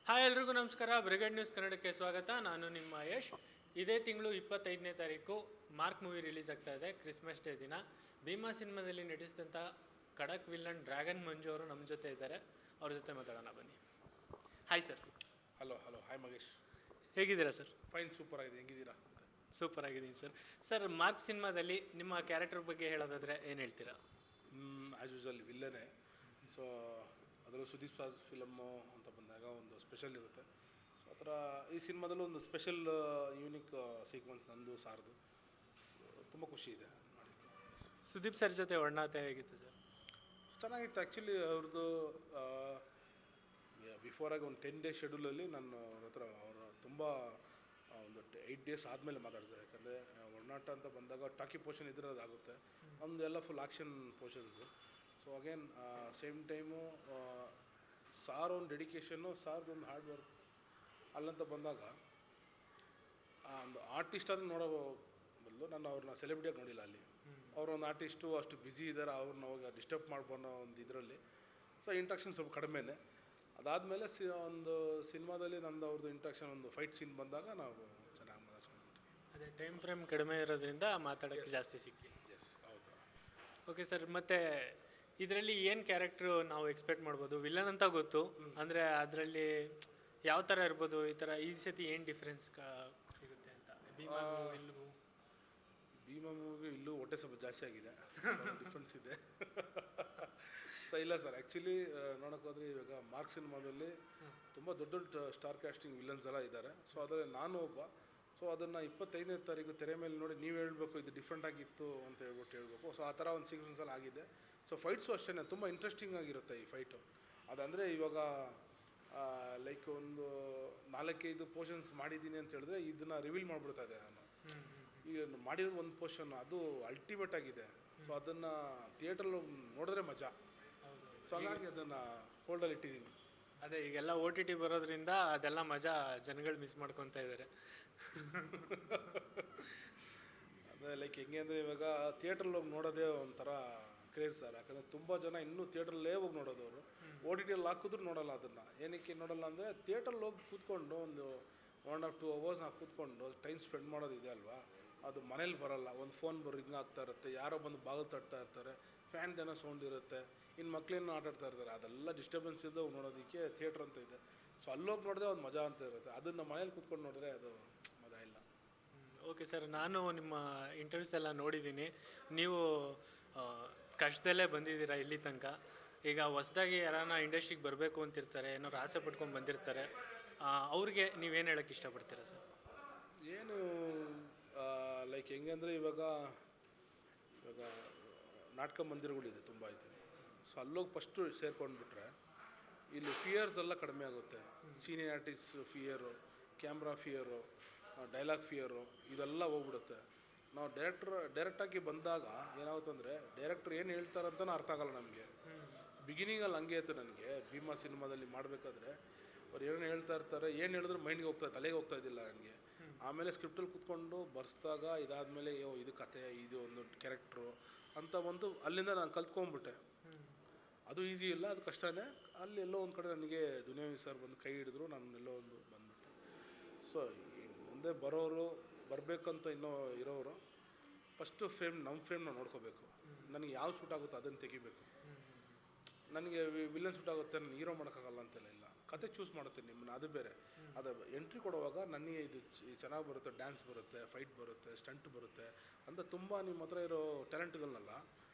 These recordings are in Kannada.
ಹಾಯ್ ಎಲ್ರಿಗೂ ನಮಸ್ಕಾರ. ಬ್ರಿಗೇಡ್ ನ್ಯೂಸ್ ಕನ್ನಡಕ್ಕೆ ಸ್ವಾಗತ. ನಾನು ನಿಮ್ಮ ಯಶ್. ಇದೇ ತಿಂಗಳು 25ನೇ ತಾರೀಕು ಮಾರ್ಕ್ ಮೂವಿ ರಿಲೀಸ್ ಆಗ್ತಾ ಇದೆ, ಕ್ರಿಸ್ಮಸ್ ಡೇ ದಿನ. ಭೀಮಾ ಸಿನಿಮಾದಲ್ಲಿ ನಟಿಸಿದಂಥ ಖಡಕ್ ವಿಲ್ಲನ್ ಡ್ರ್ಯಾಗನ್ ಮಂಜು ಅವರು ನಮ್ಮ ಜೊತೆ ಇದ್ದಾರೆ. ಅವ್ರ ಜೊತೆ ಮಾತಾಡೋಣ ಬನ್ನಿ. Hi sir. Hello hi Magesh. ಹೇಗಿದ್ದೀರಾ ಸರ್? ಫೈನ್, ಸೂಪರ್ ಆಗಿದೆ. ಹೆಂಗಿದ್ದೀರಾ? ಸೂಪರ್ ಆಗಿದ್ದೀನಿ ಸರ್. ಸರ್, ಮಾರ್ಕ್ ಸಿನಿಮಾದಲ್ಲಿ ನಿಮ್ಮ ಕ್ಯಾರೆಕ್ಟರ್ ಬಗ್ಗೆ ಹೇಳೋದಾದರೆ ಏನು ಹೇಳ್ತೀರಾ? As usual ವಿಲ್ಲನೇ. ಸೊ ಅದರಲ್ಲೂ ಸುದೀಪ್ ಸರ್ ಫಿಲಮ್ಮು ಅಂತ ಬಂದಾಗ ಒಂದು ಸ್ಪೆಷಲ್ ಇರುತ್ತೆ. ಸೊ ಆ ಥರ ಈ ಸಿನಿಮಾದಲ್ಲೂ ಒಂದು ಸ್ಪೆಷಲ್ ಯೂನಿಕ್ ಸೀಕ್ವೆನ್ಸ್ ನಂದು ಸಾರ್ದು ತುಂಬ ಖುಷಿ ಇದೆ ಮಾಡಿದ್ದು. ಸುದೀಪ್ ಸರ್ ಜೊತೆ ಒಡನಾಟ ಹೇಗಿತ್ತು ಸರ್? ಚೆನ್ನಾಗಿತ್ತು. ಆ್ಯಕ್ಚುಲಿ ಅವ್ರದ್ದು ಬಿಫೋರಾಗಿ ಒಂದು 10 ಡೇ ಶೆಡ್ಯೂಲಲ್ಲಿ ನಾನು ಅವ್ರ ಹತ್ರ ತುಂಬ ಒಂದು 8 ಡೇಸ್ ಆದಮೇಲೆ ಮಾತಾಡ್ತಾರೆ. ಯಾಕಂದರೆ ಒಡನಾಟ ಅಂತ ಬಂದಾಗ ಟಾಕಿ ಪೋರ್ಷನ್ ಇದ್ರೆ ಅದಾಗುತ್ತೆ, ನಮ್ಮದು ಎಲ್ಲ full action portions. So again same time sir ಒಂದು ಡೆಡಿಕೇಶನ್ನು, ಸಾರ್ದೊಂದು ಹಾರ್ಡ್ ವರ್ಕ್ ಅಲ್ಲಂತ ಬಂದಾಗ ಒಂದು ಆರ್ಟಿಸ್ಟ್ ಅಂತ ನೋಡೋ ಬದಲು ನಾನು ಅವ್ರನ್ನ ಸೆಲೆಬ್ರಿಟಿಯಾಗಿ ನೋಡಿಲ್ಲ ಅಲ್ಲಿ. ಅವರೊಂದು ಆರ್ಟಿಸ್ಟು ಅಷ್ಟು ಬ್ಯುಸಿ ಇದ್ದಾರೆ, ಅವ್ರನ್ನ ಹೋಗಿ ಡಿಸ್ಟರ್ಬ್ ಮಾಡ್ಬೋನೋ ಒಂದು ಇದರಲ್ಲಿ. ಸೊ ಇಂಟ್ರಾಕ್ಷನ್ ಸ್ವಲ್ಪ ಕಡಿಮೆನೇ. ಅದಾದಮೇಲೆ ಒಂದು ಸಿನಿಮಾದಲ್ಲಿ ನಂದು ಅವ್ರದ್ದು ಇಂಟ್ರಾಕ್ಷನ್ ಒಂದು ಫೈಟ್ ಸೀನ್ ಬಂದಾಗ ನಾವು ಚೆನ್ನಾಗಿ ಮಾತಾಡ್ಸ್ಕೊಂಡ್ಬಿಟ್ಟು. ಅದೇ ಟೈಮ್ ಫ್ರೇಮ್ ಕಡಿಮೆ ಇರೋದ್ರಿಂದ ಮಾತಾಡೋಕ್ಕೆ ಜಾಸ್ತಿ ಸಿಕ್ಕಿ. ಎಸ್, ಹೌದಾ. ಓಕೆ ಸರ್, ಮತ್ತು ಇದರಲ್ಲಿ ಏನು ಕ್ಯಾರೆಕ್ಟ್ರು ನಾವು ಎಕ್ಸ್ಪೆಕ್ಟ್ ಮಾಡ್ಬೋದು? ವಿಲನ್ ಅಂತ ಗೊತ್ತು, ಅಂದರೆ ಅದರಲ್ಲಿ ಯಾವ ಥರ ಇರ್ಬೋದು? ಈ ಸತಿ ಏನು ಡಿಫ್ರೆನ್ಸ್ ಸಿಗುತ್ತೆ ಅಂತ? ಭೀಮಾ ಮೂವಿಗೆ ಇಲ್ಲೂ ಹೊಟ್ಟೆ ಸ್ವಲ್ಪ ಜಾಸ್ತಿ ಆಗಿದೆ, ಡಿಫ್ರೆನ್ಸ್ ಇದೆ. ಸೊ ಇಲ್ಲ ಸರ್, ಆ್ಯಕ್ಚುಲಿ ನೋಡೋಕೆ ಹೋದರೆ ಇವಾಗ ಮಾರ್ಕ್ ಸಿನಿಮಾದಲ್ಲಿ ತುಂಬ ದೊಡ್ಡ ದೊಡ್ಡ ಸ್ಟಾರ್ ಕ್ಯಾಸ್ಟಿಂಗ್ ವಿಲನ್ಸ್ ಎಲ್ಲ ಇದ್ದಾರೆ. ಸೊ ಅದರಲ್ಲಿ ನಾನು ಒಬ್ಬ. ಸೊ ಅದನ್ನು 25ನೇ ತಾರೀಕು ತೆರೆ ಮೇಲೆ ನೋಡಿ ನೀವು ಹೇಳಬೇಕು ಇದು ಡಿಫ್ರೆಂಟ್ ಆಗಿತ್ತು ಅಂತ ಹೇಳಬೇಕು. ಸೊ ಆ ಥರ ಒಂದು ಸೀಕ್ವೆನ್ಸಲ್ಲಿ ಆಗಿದೆ. ಸೊ ಫೈಟ್ಸು ಅಷ್ಟೇ ತುಂಬ ಇಂಟ್ರೆಸ್ಟಿಂಗ್ ಆಗಿರುತ್ತೆ ಈ ಫೈಟು. ಅದಂದರೆ ಇವಾಗ ಲೈಕ್ ಒಂದು 4-5 ಪೋರ್ಷನ್ಸ್ ಮಾಡಿದ್ದೀನಿ ಅಂತ ಹೇಳಿದ್ರೆ ಇದನ್ನು ರಿವೀಲ್ ಮಾಡಿಬಿಡ್ತಾ ಇದೆ ನಾನು. ಈಗ ಮಾಡಿರೋದು ಒಂದು ಪೋರ್ಷನ್, ಅದು ಅಲ್ಟಿಮೇಟ್ ಆಗಿದೆ. ಸೊ ಅದನ್ನು ಥಿಯೇಟ್ರಲ್ಲಿ ನೋಡಿದ್ರೆ ಮಜಾ. ಸೊ ಹಾಗಾಗಿ ಅದನ್ನು ಹೋಲ್ಡಲ್ಲಿ ಇಟ್ಟಿದ್ದೀನಿ. ಅದೇ ಈಗೆಲ್ಲ OTT ಬರೋದ್ರಿಂದ ಅದೆಲ್ಲ ಮಜಾ ಜನಗಳು ಮಿಸ್ ಮಾಡ್ಕೊತಾ ಇದ್ದಾರೆ. ಅದೇ ಲೈಕ್ ಹೆಂಗೆ ಅಂದರೆ ಇವಾಗ ಥಿಯೇಟ್ರಲ್ಲಿ ಹೋಗಿ ನೋಡೋದೇ ಒಂಥರ ಕ್ರೇಜ್ ಸರ್. ಯಾಕಂದರೆ ತುಂಬ ಜನ ಇನ್ನೂ ಥಿಯೇಟ್ರಲ್ಲೇ ಹೋಗಿ ನೋಡೋದವರು. OTTಯಲ್ಲಿ ಹಾಕಿದ್ರು ನೋಡೋಲ್ಲ. ಅದನ್ನು ಏನಕ್ಕೆ ನೋಡೋಲ್ಲ ಅಂದರೆ ಥಿಯೇಟ್ರಲ್ಲಿ ಹೋಗಿ ಕೂತ್ಕೊಂಡು ಒಂದು 1.5-2 hours ನಾವು ಕೂತ್ಕೊಂಡು ಟೈಮ್ ಸ್ಪೆಂಡ್ ಮಾಡೋದಿದೆ ಅಲ್ವಾ, ಅದು ಮನೇಲಿ ಬರೋಲ್ಲ. ಒಂದು ಫೋನ್ ರಿಂಗ್ ಆಗ್ತಾ ಇರುತ್ತೆ, ಯಾರೋ ಬಂದು ಬಾಗಿಲು ತಟ್ತಾ ಇರ್ತಾರೆ, ಫ್ಯಾನ್ ಜನ ಸೌಂಡ್ ಇರುತ್ತೆ, ಇನ್ನು ಮಕ್ಕಳೇನು ಆಟಾಡ್ತಾ ಇರ್ತಾರೆ. ಅದೆಲ್ಲ ಡಿಸ್ಟರ್ಬೆನ್ಸ್ ಇದ್ದು ನೋಡೋದಕ್ಕೆ ಥಿಯೇಟ್ರ್ ಅಂತ ಇದೆ. ಸೊ ಅಲ್ಲೋಗಿ ನೋಡಿದ್ರೆ ಒಂದು ಮಜಾ ಅಂತ ಇರುತ್ತೆ. ಅದನ್ನು ಮನೇಲಿ ಕೂತ್ಕೊಂಡು ನೋಡಿದ್ರೆ ಅದು ಮಜಾ ಇಲ್ಲ. ಓಕೆ ಸರ್, ನಾನು ನಿಮ್ಮ ಇಂಟರ್ವ್ಯೂಸ್ ಎಲ್ಲ ನೋಡಿದ್ದೀನಿ. ನೀವು ಕಷ್ಟದಲ್ಲೇ ಬಂದಿದ್ದೀರಾ ಇಲ್ಲಿ ತನಕ. ಈಗ ಹೊಸದಾಗಿ ಯಾರನ್ನ ಇಂಡಸ್ಟ್ರಿಗೆ ಬರಬೇಕು ಅಂತಿರ್ತಾರೆ, ಏನಾದ್ರು ಆಸೆ ಪಟ್ಕೊಂಡು ಬಂದಿರ್ತಾರೆ, ಅವ್ರಿಗೆ ನೀವೇನು ಹೇಳೋಕ್ಕೆ ಇಷ್ಟಪಡ್ತೀರಾ ಸರ್? ಏನು ಲೈಕ್ ಹೆಂಗೆ ಅಂದರೆ ಇವಾಗ ನಾಟಕ ಮಂದಿರಗಳಿದೆ, ತುಂಬ ಇದೆ. ಸೊ ಅಲ್ಲೋಗಿ ಫಸ್ಟು ಸೇರ್ಕೊಂಡ್ಬಿಟ್ರೆ ಇಲ್ಲಿ ಫಿಯರ್ಸ್ ಎಲ್ಲ ಕಡಿಮೆ ಆಗುತ್ತೆ. Senior artist fear, camera fear, dialogue fear, ಇದೆಲ್ಲ ಹೋಗ್ಬಿಡುತ್ತೆ. ನಾವು ಡೈರೆಕ್ಟಾಗಿ ಬಂದಾಗ ಏನಾಗುತ್ತೆ ಅಂದರೆ ಡೈರೆಕ್ಟ್ರ್ ಏನು ಹೇಳ್ತಾರಂತನೂ ಅರ್ಥ ಆಗಲ್ಲ ನಮಗೆ. ಬಿಗಿನಿಂಗಲ್ಲಿ ಹಂಗೆ ಆಯ್ತು ನನಗೆ. ಭೀಮಾ ಸಿನಿಮಾದಲ್ಲಿ ಮಾಡಬೇಕಾದ್ರೆ ಅವ್ರು ಏನು ಹೇಳ್ತಾ ಇರ್ತಾರೆ, ಏನು ಹೇಳಿದ್ರು ಮೈಂಡ್ಗೆ ಹೋಗ್ತಾ, ತಲೆಗೆ ಹೋಗ್ತಾ ಇದ್ದಿಲ್ಲ ನನಗೆ. ಆಮೇಲೆ ಸ್ಕ್ರಿಪ್ಟಲ್ಲಿ ಕೂತ್ಕೊಂಡು ಬರ್ಸಿದಾಗ ಇದಾದಮೇಲೆ ಇದು ಕತೆ, ಇದು ಒಂದು ಕ್ಯಾರೆಕ್ಟ್ರು ಅಂತ ಒಂದು ಅಲ್ಲಿಂದ ನಾನು ಕಲ್ತ್ಕೊಂಡ್ಬಿಟ್ಟೆ. ಅದು ಈಸಿ ಇಲ್ಲ, ಅದು ಕಷ್ಟನೇ. ಅಲ್ಲಿ ಎಲ್ಲೋ ಒಂದು ಕಡೆ ನನಗೆ ದುನಿಯಾವಿ ಸರ್ ಬಂದು ಕೈ ಹಿಡಿದ್ರು, ನಾನು ಎಲ್ಲೋ ಒಂದು ಬಂದುಬಿಟ್ಟೆ. ಸೊ ಮುಂದೆ ಬರಬೇಕಂತ ಇನ್ನೂ ಇರೋರು ಫಸ್ಟು ನಮ್ಮ ಫ್ರೇಮ್ ನಾವು ನೋಡ್ಕೋಬೇಕು. ನನಗೆ ಯಾವ ಸೂಟ್ ಆಗುತ್ತೋ ಅದನ್ನು ತೆಗಿಬೇಕು. ನನಗೆ ವಿಲನ್ ಸೂಟ್ ಆಗುತ್ತೆ, ನಾನು ಹೀರೋ ಮಾಡೋಕ್ಕಾಗಲ್ಲ ಅಂತೆಲ್ಲ ಇಲ್ಲ. ಕತೆ ಚೂಸ್ ಮಾಡುತ್ತೆ ನಿಮ್ಮನ್ನ, ಅದು ಬೇರೆ. ಅದು ಎಂಟ್ರಿ ಕೊಡುವಾಗ ನನಗೆ ಇದು ಚೆನ್ನಾಗಿ ಬರುತ್ತೆ, ಡ್ಯಾನ್ಸ್ ಬರುತ್ತೆ, ಫೈಟ್ ಬರುತ್ತೆ, ಸ್ಟಂಟ್ ಬರುತ್ತೆ ಅಂತ ತುಂಬ ನಿಮ್ಮ ಹತ್ರ ಇರೋ ಟ್ಯಾಲೆಂಟ್ಗಳನ್ನೆಲ್ಲ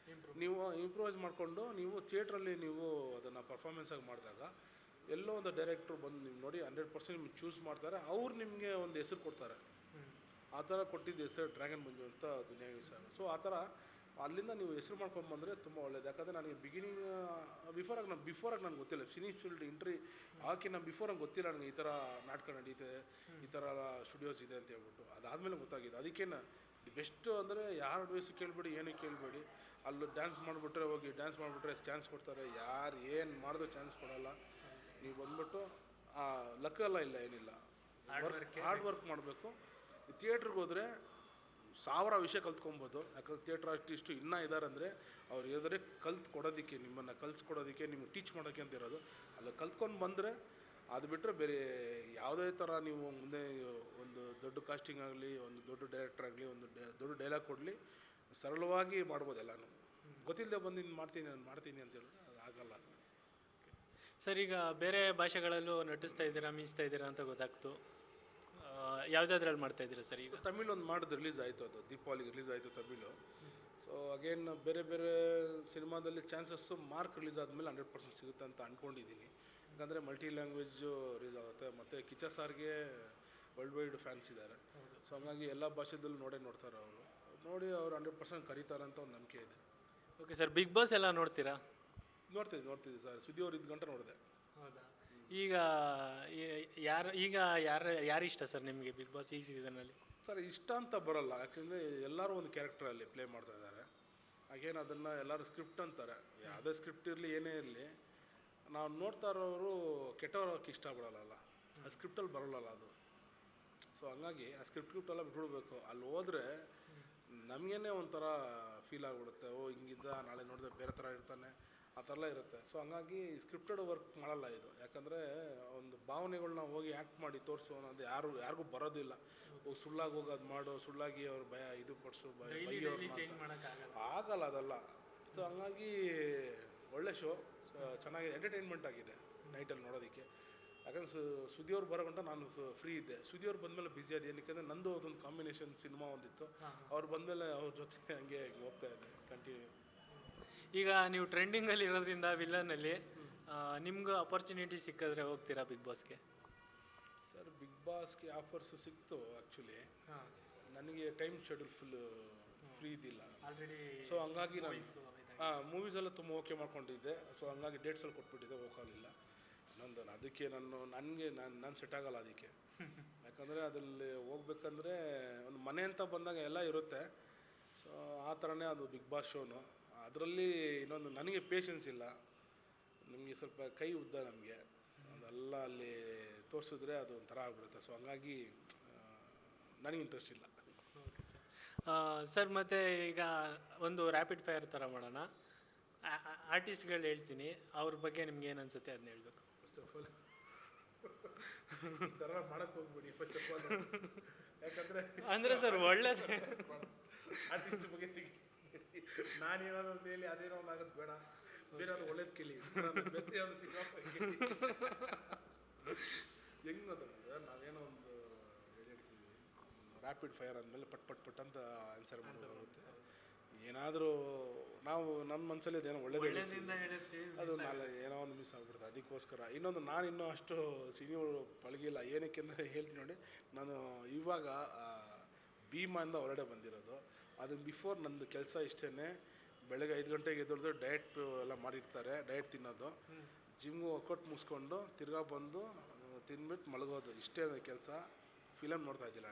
ನೀವು ಇಂಪ್ರೂವೈಸ್ ಮಾಡಿಕೊಂಡು ನೀವು ಥಿಯೇಟ್ರಲ್ಲಿ ನೀವು ಅದನ್ನು ಪರ್ಫಾರ್ಮೆನ್ಸಾಗಿ ಮಾಡಿದಾಗ ಎಲ್ಲೋ ಒಂದು ಡೈರೆಕ್ಟ್ರು ಬಂದು ನೀವು ನೋಡಿ 100% ನಿಮ್ಗೆ ಚೂಸ್ ಮಾಡ್ತಾರೆ. ಅವ್ರು ನಿಮಗೆ ಒಂದು ಹೆಸರು ಕೊಡ್ತಾರೆ. ಆ ಥರ ಕೊಟ್ಟಿದ್ದ ಹೆಸರು ಡ್ರ್ಯಾಗನ್ ಮಂಜು ಅಂತ ದುನಿಯಾವಿ ಸರ್. ಸೊ ಆ ಥರ ಅಲ್ಲಿಂದ ನೀವು ಹೆಸರು ಮಾಡ್ಕೊಂಬಂದರೆ ತುಂಬ ಒಳ್ಳೇದು. ಯಾಕಂದರೆ ನನಗೆ ಬಿಗಿನಿಂಗ್ ಬಿಫೋರಾಗಿ ನನಗೆ ಗೊತ್ತಿಲ್ಲ. ಸಿನಿ ಫೀಲ್ಡ್ ಎಂಟ್ರಿ ಹಾಕಿ ಬಿಫೋರಾಗಿ ಗೊತ್ತಿಲ್ಲ ನನಗೆ ಈ ಥರ ನಾಟಕ ನಡೀತೆ, ಈ ಥರ ಸ್ಟುಡಿಯೋಸ್ ಇದೆ ಅಂತ ಹೇಳ್ಬಿಟ್ಟು. ಅದಾದಮೇಲೆ ಗೊತ್ತಾಗಿದೆ. ಅದಕ್ಕೆ ದಿ ಬೆಸ್ಟ್ ಅಂದರೆ ಯಾರ ಅಡ್ವೈಸು ಕೇಳಬೇಡಿ, ಏನೂ ಕೇಳಬೇಡಿ. ಅಲ್ಲಿ ಡ್ಯಾನ್ಸ್ ಮಾಡಿಬಿಟ್ರೆ ಹೋಗಿ ಡ್ಯಾನ್ಸ್ ಮಾಡಿಬಿಟ್ರೆ ಚಾನ್ಸ್ ಕೊಡ್ತಾರೆ. ಯಾರು ಏನು ಮಾಡಿದ್ರು ಚಾನ್ಸ್ ಕೊಡೋಲ್ಲ. ನೀವು ಬಂದ್ಬಿಟ್ಟು ಲಕ್ಕೆಲ್ಲ ಇಲ್ಲ, ಏನಿಲ್ಲ, ಹಾರ್ಡ್ ವರ್ಕ್ ಮಾಡಬೇಕು. ಥಿಯೇಟ್ರಿಗೆ ಹೋದರೆ 1000 ವಿಷಯ ಕಲ್ತ್ಕೊಬೋದು. ಯಾಕಂದ್ರೆ ಥಿಯೇಟ್ರ್ ಆರ್ಟಿಸ್ಟು ಇನ್ನೂ ಇದ್ದಾರೆ ಅಂದರೆ ಅವ್ರು ಇರೋದ್ರೆ ಕಲ್ತ್ಕೊಡೋದಕ್ಕೆ, ನಿಮ್ಮನ್ನು ಕಲಿಸ್ಕೊಡೋದಕ್ಕೆ, ನಿಮ್ಗೆ ಟೀಚ್ ಮಾಡೋಕ್ಕೆ ಅಂತ ಇರೋದು. ಅಲ್ಲಿ ಕಲ್ತ್ಕೊಂಡು ಬಂದರೆ ಅದು ಬಿಟ್ಟರೆ ಬೇರೆ ಯಾವುದೇ ಥರ ನೀವು ಮುಂದೆ ಒಂದು ದೊಡ್ಡ ಕಾಸ್ಟಿಂಗ್ ಆಗಲಿ, ಒಂದು ದೊಡ್ಡ ಡೈರೆಕ್ಟರ್ ಆಗಲಿ, ಒಂದು ದೊಡ್ಡ ಡೈಲಾಗ್ ಕೊಡಲಿ, ಸರಳವಾಗಿ ಮಾಡ್ಬೋದು ಎಲ್ಲನೂ. ಗೊತ್ತಿಲ್ಲದೆ ಬಂದು ಇನ್ನು ಮಾಡ್ತೀನಿ ಅಂತ ಹೇಳಿದ್ರೆ ಅದು ಆಗಲ್ಲ. ಸರ್, ಈಗ ಬೇರೆ ಭಾಷೆಗಳಲ್ಲೂ ನಟಿಸ್ತಾ ಇದ್ದೀರಾ, ಮೀಸ್ತಾ ಇದ್ದೀರಾ ಅಂತ ಗೊತ್ತಾಗ್ತು. ಯಾವುದಾದ್ರಲ್ಲಿ ಮಾಡ್ತಾ ಇದ್ದೀರಾ ಸರ್ ಈಗ? ತಮಿಳ್ ಒಂದು ಮಾಡಿದ್ದು ರಿಲೀಸ್ ಆಯಿತು, ಅದು ದೀಪಾವಳಿಗೆ ರಿಲೀಸ್ ಆಯಿತು ತಮಿಳು. ಸೊ ಅಗೇನ್ ಬೇರೆ ಬೇರೆ ಸಿನಿಮಾದಲ್ಲಿ ಚಾನ್ಸಸ್ಸು ಮಾರ್ಕ್ ರಿಲೀಸ್ ಆದಮೇಲೆ 100% ಸಿಗುತ್ತೆ ಅಂತ ಅಂದ್ಕೊಂಡಿದ್ದೀನಿ. ಯಾಕಂದರೆ ಮಲ್ಟಿ ಲ್ಯಾಂಗ್ವೇಜು ರಿಲೀಸ್ ಆಗುತ್ತೆ, ಮತ್ತು ಕಿಚ್ಚ ಸಾರ್ಗೆ ವರ್ಲ್ಡ್ ವೈಡ್ ಫ್ಯಾನ್ಸ್ ಇದ್ದಾರೆ. ಸೊ ಹಂಗಾಗಿ ಎಲ್ಲ ಭಾಷೆದಲ್ಲೂ ನೋಡ್ತಾರೆ ಅವರು. ನೋಡಿ ಅವ್ರು 100% ಕರೀತಾರೆ ಅಂತ ಒಂದು ನಂಬಿಕೆ ಇದೆ. ಓಕೆ ಸರ್, ಬಿಗ್ ಬಾಸ್ ಎಲ್ಲ ನೋಡ್ತೀರಾ? ನೋಡ್ತಿದ್ದೆ ಸರ್, ಸುದ್ದಿ ಅವ್ರು ಇದ್ದ ಗಂಟೆ ನೋಡಿದೆ. ಹೌದಾ? ಯಾರು ಇಷ್ಟ ಸರ್ ನಿಮಗೆ ಬಿಗ್ ಬಾಸ್ ಈ ಸೀಸನಲ್ಲಿ? ಸರ್, ಇಷ್ಟ ಅಂತ ಬರಲ್ಲ. ಆ್ಯಕ್ಚುಲಿ ಎಲ್ಲರೂ ಒಂದು ಕ್ಯಾರೆಕ್ಟ್ರಲ್ಲಿ ಪ್ಲೇ ಮಾಡ್ತಾ ಇದ್ದಾರೆ. ಹಾಗೇನು ಅದನ್ನು ಎಲ್ಲರೂ ಸ್ಕ್ರಿಪ್ಟ್ ಅಂತಾರೆ. ಯಾವುದೇ ಸ್ಕ್ರಿಪ್ಟ್ ಇರಲಿ, ಏನೇ ಇರಲಿ, ನಾವು ನೋಡ್ತಾ ಇರೋರು ಕೆಟ್ಟವ್ರಕ್ಕೆ ಇಷ್ಟಪಡಲ್ಲ. ಆ ಸ್ಕ್ರಿಪ್ಟಲ್ಲಿ ಬರೋಲ್ಲ ಅದು. ಸೊ ಹಂಗಾಗಿ ಆ ಸ್ಕ್ರಿಪ್ಟೆಲ್ಲ ಬಿಟ್ಬಿಡ್ಬೇಕು. ಅಲ್ಲಿ ಹೋದರೆ ನಮಗೇನೆ ಒಂಥರ ಫೀಲ್ ಆಗಿಬಿಡುತ್ತೆ. ಹಿಂಗಿದ್ದ, ನಾಳೆ ನೋಡಿದ್ರೆ ಬೇರೆ ಥರ ಇರ್ತಾನೆ, ಆ ಥರ ಎಲ್ಲ ಇರುತ್ತೆ. ಸೊ ಹಂಗಾಗಿ ಸ್ಕ್ರಿಪ್ಟೆಡ್ ವರ್ಕ್ ಮಾಡಲ್ಲ ಇದು. ಯಾಕಂದರೆ ಒಂದು ಭಾವನೆಗಳ್ನ ಹೋಗಿ ಆ್ಯಕ್ಟ್ ಮಾಡಿ ತೋರಿಸು ಅನ್ನೋದು ಯಾರಿಗೂ ಬರೋದಿಲ್ಲ. ಸುಳ್ಳಾಗಿ ಹೋಗಿ ಅದು ಮಾಡು, ಸುಳ್ಳಾಗಿ ಅವ್ರು ಇದು ಪಡಿಸು, ಆಗಲ್ಲ ಅದೆಲ್ಲ. ಸೊ ಹಂಗಾಗಿ ಒಳ್ಳೆ ಶೋ, ಚೆನ್ನಾಗಿ ಎಂಟರ್ಟೈನ್ಮೆಂಟ್ ಆಗಿದೆ ನೈಟಲ್ಲಿ ನೋಡೋದಕ್ಕೆ. ಯಾಕಂದ್ರೆ ಸುದಿಯವ್ರು ಬರೋ ಗಂಟ ನಾನು ಫ್ರೀ ಇದ್ದೆ. ಸುದಿಯವ್ರು ಬಂದಮೇಲೆ ಬ್ಯುಸಿ ಆದ. ಏನಕ್ಕೆ ನಂದು ಅದೊಂದು ಕಾಂಬಿನೇಷನ್ ಸಿನಿಮಾ ಒಂದಿತ್ತು, ಅವ್ರು ಬಂದಮೇಲೆ ಅವ್ರ ಜೊತೆ ಹಂಗೆ ಹೋಗ್ತಾ ಇದೆ ಕಂಟಿನ್ಯೂ. ಈಗ ನೀವು ಟ್ರೆಂಡಿಂಗಲ್ಲಿ ಇರೋದ್ರಿಂದ ವಿಲ್ಲನಲ್ಲಿ ನಿಮ್ಗೆ ಅಪರ್ಚುನಿಟಿ ಸಿಕ್ಕಿದ್ರೆ ಹೋಗ್ತೀರಾ ಬಿಗ್ ಬಾಸ್ಗೆ? ಸರ್, ಬಿಗ್ ಬಾಸ್ಗೆ ಆಫರ್ಸ್ ಸಿಕ್ತು. ಆ್ಯಕ್ಚುಲಿ ನನಗೆ ಟೈಮ್ ಶೆಡ್ಯೂಲ್ ಫುಲ್ ಫ್ರೀ ಇದ್ದಿಲ್ಲ ಆಲ್ರೆಡಿ. ಸೊ ಹಂಗಾಗಿ ನಾನು ಮೂವೀಸ್ ಎಲ್ಲ ತುಂಬ ಓಕೆ ಮಾಡ್ಕೊಂಡಿದ್ದೆ. ಸೊ ಹಂಗಾಗಿ ಡೇಟ್ಸಲ್ಲಿ ಕೊಟ್ಬಿಟ್ಟಿದ್ದೆ, ಹೋಗೋಕ್ಕಾಗಲಿಲ್ಲ. ಅದಕ್ಕೆ ನಾನು ಸೆಟ್ ಆಗಲ್ಲ ಅದಕ್ಕೆ. ಯಾಕಂದರೆ ಅದಲ್ಲಿ ಹೋಗ್ಬೇಕಂದ್ರೆ ಒಂದು ಮನೆ ಅಂತ ಬಂದಾಗ ಎಲ್ಲ ಇರುತ್ತೆ. ಸೊ ಆ ಥರನೇ ಅದು ಬಿಗ್ ಬಾಸ್ ಶೋನು. ಅದರಲ್ಲಿ ಇನ್ನೊಂದು ನನಗೆ ಪೇಷನ್ಸ್ ಇಲ್ಲ. ನಮಗೆ ಸ್ವಲ್ಪ ಕೈ ಉದ್ದ, ನಮಗೆ ಅದೆಲ್ಲ ಅಲ್ಲಿ ತೋರಿಸಿದ್ರೆ ಅದು ಒಂಥರ ಆಗ್ಬಿಡುತ್ತೆ. ಸೊ ಹಂಗಾಗಿ ನನಗೆ ಇಂಟ್ರೆಸ್ಟ್ ಇಲ್ಲ. ಸರ್, ಮತ್ತು ಈಗ ಒಂದು ರ್ಯಾಪಿಡ್ ಫೈರ್ ಥರ ಮಾಡೋಣ. ಆರ್ಟಿಸ್ಟ್ಗಳು ಹೇಳ್ತೀನಿ, ಅವ್ರ ಬಗ್ಗೆ ನಿಮ್ಗೆ ಏನು ಅನ್ಸುತ್ತೆ ಅದನ್ನ ಹೇಳ್ಬೇಕು. ಫಸ್ಟ್ ಆಫ್ ಆಲ್ ಈ ಥರ ಮಾಡೋಕ್ಕೆ ಹೋಗ್ಬಿಡಿ ಫಸ್ಟ್ ಆಫ್ ಆಲ್. ಯಾಕಂದರೆ ಅಂದರೆ ಸರ್ ಒಳ್ಳೇದು ಆರ್ಟಿಸ್ಟ್ ಬಗ್ಗೆ ತೆಗಿ. ನಾನೇನಾದ್ರು ಅಂತ ಹೇಳಿ ಅದೇನೋ ಒಂದು ಆಗೋದು ಬೇಡ, ಬೇರೆ ಅದು ಒಳ್ಳೇದು ಕೇಳಿ. ಬೇರೆ ಯಾವುದು ಸಿನಿಮಾ ಹೆಂಗಂತಂದ್ರೆ ನಾವೇನೋ ಒಂದು ಹೇಳ್ತೀವಿ, ರ್ಯಾಪಿಡ್ ಫೈರ್ ಅಂದಮೇಲೆ ಪಟ್ ಅಂತ ಆನ್ಸರ್ ಮಾಡೋದಾಗುತ್ತೆ. ಏನಾದರೂ ನಾವು ನಮ್ಮ ಮನಸ್ಸಲ್ಲಿ ಅದೇನೋ ಒಳ್ಳೇದು ಅದು ಏನೋ ಒಂದು ಮಿಸ್ ಆಗ್ಬಿಡ್ತದೆ. ಅದಕ್ಕೋಸ್ಕರ ನಾನು ಇನ್ನೂ ಅಷ್ಟು ಸಿನಿಮಾ ಪಳಗಿಲ್ಲ. ಏನಕ್ಕೆ ಅಂತ ಹೇಳ್ತೀನಿ ನೋಡಿ. ನಾನು ಇವಾಗ ಭೀಮಾಯಿಂದ ಹೊರಗಡೆ ಬಂದಿರೋದು. ಅದನ್ನು ಬಿಫೋರ್ ನಂದು ಕೆಲಸ ಇಷ್ಟೇ. ಬೆಳಗ್ಗೆ 5 ಗಂಟೆಗೆ ಎದ್ದೊಳ್ದು ಡಯಟ್ ಎಲ್ಲ ಮಾಡಿರ್ತಾರೆ, ಡಯಟ್ ತಿನ್ನೋದು, ಜಿಮ್ಗೆ ವರ್ಕೌಟ್ ಮುಗಿಸ್ಕೊಂಡು ತಿರ್ಗಾ ಬಂದು ತಿಂದ್ಬಿಟ್ಟು ಮಲಗೋದು, ಇಷ್ಟೇ ಕೆಲಸ. ಫಿಲಮ್ ನೋಡ್ತಾ ಇದ್ದಿಲ್ಲ,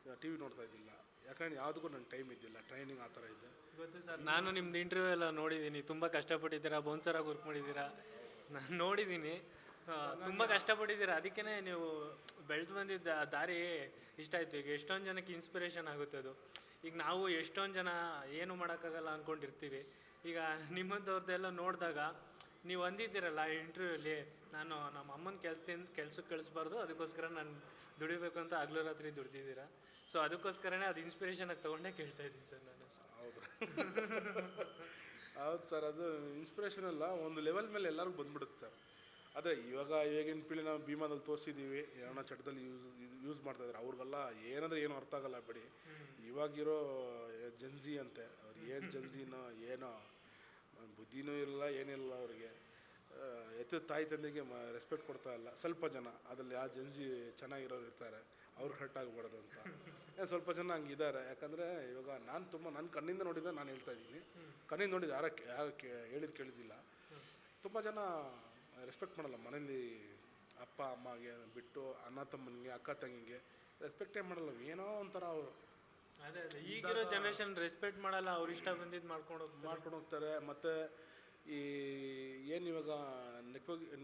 ನಾನು TV ನೋಡ್ತಾ ಇದ್ದಿಲ್ಲ. ಯಾಕಂದ್ರೆ ಯಾವುದಕ್ಕೂ ನನ್ನ ಟೈಮ್ ಇದ್ದಿಲ್ಲ, ಟ್ರೈನಿಂಗ್ ಆ ಥರ ಇದೆ. ಗೊತ್ತು ಸರ್, ನಾನು ನಿಮ್ದು ಇಂಟರ್ವ್ಯೂ ಎಲ್ಲ ನೋಡಿದ್ದೀನಿ. ತುಂಬ ಕಷ್ಟಪಟ್ಟಿದ್ದೀರಾ, ಬೌನ್ಸರಾಗಿ ವರ್ಕ್ ಮಾಡಿದ್ದೀರಾ, ನಾನು ನೋಡಿದ್ದೀನಿ. ತುಂಬ ಕಷ್ಟಪಟ್ಟಿದ್ದೀರಾ. ಅದಕ್ಕೇ ನೀವು ಬೆಳೆದು ಬಂದಿದ್ದ ದಾರಿ ಇಷ್ಟ ಆಯಿತು. ಈಗ ಎಷ್ಟೊಂದು ಜನಕ್ಕೆ ಇನ್ಸ್ಪಿರೇಷನ್ ಆಗುತ್ತೆ ಅದು. ಈಗ ನಾವು ಎಷ್ಟೊಂದು ಜನ ಏನು ಮಾಡೋಕ್ಕಾಗಲ್ಲ ಅಂದ್ಕೊಂಡಿರ್ತೀವಿ. ಈಗ ನಿಮ್ಮದವ್ರದ್ದೆಲ್ಲ ನೋಡಿದಾಗ ನೀವು ಅಂದಿದ್ದೀರಲ್ಲ ಇಂಟರ್ವ್ಯೂಲಿ, ನಾನು ನಮ್ಮ ಅಮ್ಮನ ಕೆಲ್ಸಕ್ಕೆ ಕಳಿಸ್ಬಾರ್ದು, ಅದಕ್ಕೋಸ್ಕರ ನಾನು ದುಡಿಬೇಕು ಅಂತ ಹಗಲು ರಾತ್ರಿ ದುಡ್ದಿದ್ದೀರಾ. ಸೊ ಅದಕ್ಕೋಸ್ಕರನೇ ಅದು ಇನ್ಸ್ಪಿರೇಷನಾಗಿ ತೊಗೊಂಡೇ ಕೇಳ್ತಾ ಇದ್ದೀನಿ ಸರ್ ನಾನು. ಹೌದು ಸರ್, ಅದು ಇನ್ಸ್ಪಿರೇಷನ್ ಅಲ್ಲ, ಒಂದು ಲೆವೆಲ್ ಮೇಲೆ ಎಲ್ಲರಿಗೂ ಬಂದ್ಬಿಡುತ್ತೆ ಸರ್. ಅದೇ ಇವಾಗಿನ ಪೀಳಿ ನಾವು ಭೀಮಾದಲ್ಲಿ ತೋರಿಸಿದ್ದೀವಿ, ಏನೋ ಚಟದಲ್ಲಿ ಯೂಸ್ ಮಾಡ್ತಾಯಿದ್ದಾರೆ. ಅವ್ರಿಗೆಲ್ಲ ಏನಂದರೆ ಏನು ಅರ್ಥ ಆಗಲ್ಲ ಬಿಡಿ. ಇವಾಗಿರೋ ಜನ್ಜಿ ಅಂತೆ, ಅವ್ರು ಏನು ಜನ್ಜಿನೋ ಏನೋ ಬುದ್ಧಿನೂ ಇರಲ್ಲ, ಏನಿಲ್ಲ ಅವ್ರಿಗೆ. ತಾಯಿ ತಂದೆಗೆ ರೆಸ್ಪೆಕ್ಟ್ ಕೊಡ್ತಾ ಇಲ್ಲ ಸ್ವಲ್ಪ ಜನ. ಅದರಲ್ಲಿ ಯಾವ ಜನ್ಜಿ ಚೆನ್ನಾಗಿರೋರು ಇರ್ತಾರೆ, ಅವ್ರು ಹರ್ಟ್ ಆಗಬಾರ್ದು ಅಂತ ಸ್ವಲ್ಪ ಜನ ಹಂಗಿದ್ದಾರೆ. ಯಾಕಂದರೆ ಇವಾಗ ನನ್ನ ಕಣ್ಣಿಂದ ನೋಡಿದ್ದೆ ನಾನು ಹೇಳ್ತಾ ಇದ್ದೀನಿ. ಕಣ್ಣಿಂದ ನೋಡಿದ್ದು ಯಾರು ಕೇಳಿದ್ದಿಲ್ಲ. ತುಂಬ ಜನ ರೆಸ್ಪೆಕ್ಟ್ ಮಾಡಲ್ಲ ಮನೇಲಿ. ಅಪ್ಪ ಅಮ್ಮಗೆ ಬಿಟ್ಟು ಅಣ್ಣ ತಮ್ಮನಿಗೆ, ಅಕ್ಕ ತಂಗಿಗೆ ರೆಸ್ಪೆಕ್ಟೇ ಮಾಡಲ್ಲ. ಏನೋ ಒಂಥರ ಅವರು ಈಗಿರೋ ಜನ್ರೇಷನ್ ರೆಸ್ಪೆಕ್ಟ್ ಮಾಡಲ್ಲ. ಅವ್ರು ಇಷ್ಟ ಬಂದಿದ್ದು ಮಾಡ್ಕೊಂಡು ಹೋಗ್ತಾರೆ. ಮತ್ತು ಈ ಏನು ಇವಾಗ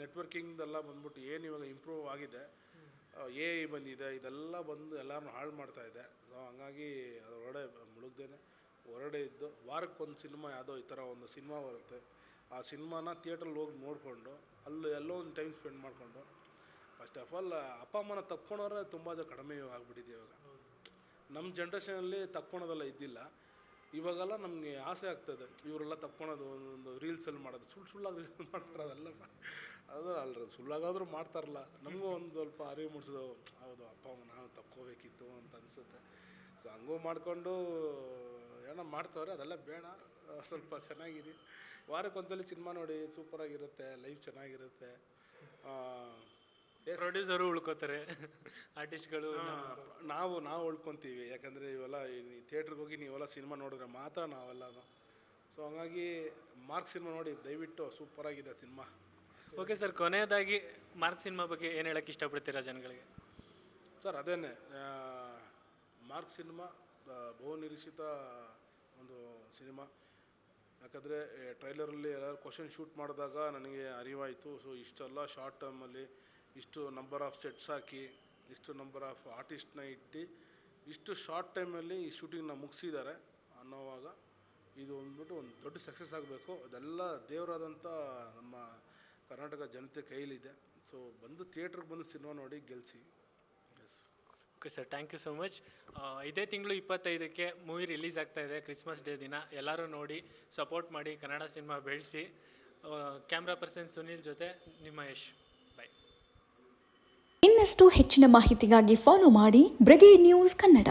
ನೆಟ್ವರ್ಕಿಂಗ್ದೆಲ್ಲ ಬಂದ್ಬಿಟ್ಟು ಏನು ಇವಾಗ ಇಂಪ್ರೂವ್ ಆಗಿದೆ, AI ಬಂದಿದೆ, ಇದೆಲ್ಲ ಬಂದು ಎಲ್ಲರನ್ನೂ ಹಾಳು ಮಾಡ್ತಾ ಇದೆ. ಸೊ ಹಂಗಾಗಿ ಅದು ಹೊರಗಡೆ ಮುಳುಗ್ದೇನೆ ಹೊರಗಡೆ ಇದ್ದು ವಾರಕ್ಕೊಂದು ಸಿನಿಮಾ ಯಾವುದೋ ಈ ಥರ ಒಂದು ಸಿನಿಮಾ ಬರುತ್ತೆ, ಆ ಸಿನಿಮಾನ ಥಿಯೇಟ್ರಲ್ಲಿ ಹೋಗಿ ನೋಡಿಕೊಂಡು ಅಲ್ಲಿ ಎಲ್ಲೋ ಒಂದು ಟೈಮ್ ಸ್ಪೆಂಡ್ ಮಾಡಿಕೊಂಡು ಫಸ್ಟ್ ಆಫ್ ಆಲ್ ಅಪ್ಪ ಅಮ್ಮನ ತಕ್ಕೊಳೋರೆ ತುಂಬ ಕಡಿಮೆ ಆಗಿಬಿಟ್ಟಿದೆ ಇವಾಗ. ನಮ್ಮ ಜನ್ರೇಷನಲ್ಲಿ ತಕ್ಕೊಳೋದೆಲ್ಲ ಇದ್ದಿಲ್ಲ. ಇವಾಗೆಲ್ಲ ನಮಗೆ ಆಸೆ ಆಗ್ತದೆ ಇವರೆಲ್ಲ ತಕ್ಕೊಳೋದು, ಒಂದು ರೀಲ್ಸಲ್ಲಿ ಮಾಡೋದು, ಸುಳ್ಳಾಗಿ ರೀಲ್ಸ್ ಮಾಡ್ತಾರೆ. ಅದೆಲ್ಲ ಅದು ಅಲ್ರಿ, ಸುಳ್ಳಾಗಾದರೂ ಮಾಡ್ತಾರಲ್ಲ. ನಮಗೂ ಒಂದು ಸ್ವಲ್ಪ ಅರಿವು ಮೂಡಿಸೋದು, ಹೌದು ಅಪ್ಪ ಅಮ್ಮ ನಾವು ತಕ್ಕೋಬೇಕಿತ್ತು ಅಂತ ಅನಿಸುತ್ತೆ. ಸೊ ಹಂಗೂ ಮಾಡಿಕೊಂಡು ಏನೋ ಮಾಡ್ತವ್ರೆ, ಅದೆಲ್ಲ ಬೇಡ. ಸ್ವಲ್ಪ ಚೆನ್ನಾಗಿರಿ, ವಾರಕ್ಕೊಂದ್ಸಲಿ ಸಿನಿಮಾ ನೋಡಿ, ಸೂಪರಾಗಿರುತ್ತೆ, ಲೈಫ್ ಚೆನ್ನಾಗಿರುತ್ತೆ. ಪ್ರೊಡ್ಯೂಸರು ಉಳ್ಕೋತಾರೆ, ಆರ್ಟಿಸ್ಟ್ಗಳು ನಾವು ಉಳ್ಕೊತೀವಿ. ಯಾಕಂದರೆ ಇವೆಲ್ಲ ಥಿಯೇಟ್ರಿಗೆ ಹೋಗಿ ನೀವೆಲ್ಲ ಸಿನಿಮಾ ನೋಡಿದ್ರೆ ಮಾತ್ರ ನಾವೆಲ್ಲನೂ. ಸೊ ಹಂಗಾಗಿ ಮಾರ್ಕ್ ಸಿನಿಮಾ ನೋಡಿ ದಯವಿಟ್ಟು, ಸೂಪರಾಗಿದೆ ಸಿನಿಮಾ. ಓಕೆ ಸರ್, ಕೊನೆಯದಾಗಿ ಮಾರ್ಕ್ ಸಿನಿಮಾ ಬಗ್ಗೆ ಏನು ಹೇಳೋಕ್ಕೆ ಇಷ್ಟಪಡ್ತೀರಾ ಜನಗಳಿಗೆ? ಸರ್ ಅದೇನೆ, ಮಾರ್ಕ್ ಸಿನಿಮಾ ಬಹು ನಿರೀಕ್ಷಿತ ಒಂದು ಸಿನಿಮಾ. ಯಾಕಂದರೆ ಟ್ರೈಲರಲ್ಲಿ ಎಲ್ಲರೂ ಕ್ವಶನ್ ಶೂಟ್ ಮಾಡಿದಾಗ ನನಗೆ ಅರಿವಾಯಿತು. ಸೊ ಇಷ್ಟೆಲ್ಲ ಶಾರ್ಟ್ ಟೈಮಲ್ಲಿ ಇಷ್ಟು ನಂಬರ್ ಆಫ್ ಸೆಟ್ಸ್ ಹಾಕಿ, ಇಷ್ಟು ನಂಬರ್ ಆಫ್ ಆರ್ಟಿಸ್ಟ್ನ ಇಟ್ಟು, ಇಷ್ಟು ಶಾರ್ಟ್ ಟೈಮಲ್ಲಿ ಈ ಶೂಟಿಂಗ್ನ ಮುಗಿಸಿದ್ದಾರೆ ಅನ್ನೋವಾಗ ಇದು ಅಂದ್ಬಿಟ್ಟು ಒಂದು ದೊಡ್ಡ ಸಕ್ಸಸ್ ಆಗಬೇಕು. ಅದೆಲ್ಲ ದೇವರಾದಂಥ ನಮ್ಮ ಕರ್ನಾಟಕ ಜನತೆ ಕೈಲಿದೆ. ಸೊ ಬಂದು ಥಿಯೇಟ್ರಿಗೆ ಬಂದು ಸಿನಿಮಾ ನೋಡಿ ಗೆಲ್ಲಿಸಿ. Yes. Okay sir, thank you so much. ಇದೇ ತಿಂಗಳು 25ಕ್ಕೆ ಮೂವಿ ರಿಲೀಸ್ ಆಗ್ತಾ ಇದೆ, ಕ್ರಿಸ್ಮಸ್ ಡೇ ದಿನ. ಎಲ್ಲರೂ ನೋಡಿ ಸಪೋರ್ಟ್ ಮಾಡಿ, ಕನ್ನಡ ಸಿನಿಮಾ ಬೆಳೆಸಿ. ಕ್ಯಾಮ್ರಾ ಪರ್ಸನ್ ಸುನೀಲ್ ಜೊತೆ ನಿಮ್ಮ ಯಶ್. ಬಾಯ್. ಇನ್ನಷ್ಟು ಹೆಚ್ಚಿನ ಮಾಹಿತಿಗಾಗಿ ಫಾಲೋ ಮಾಡಿ ಬ್ರಿಗೇಡ್ ನ್ಯೂಸ್ ಕನ್ನಡ.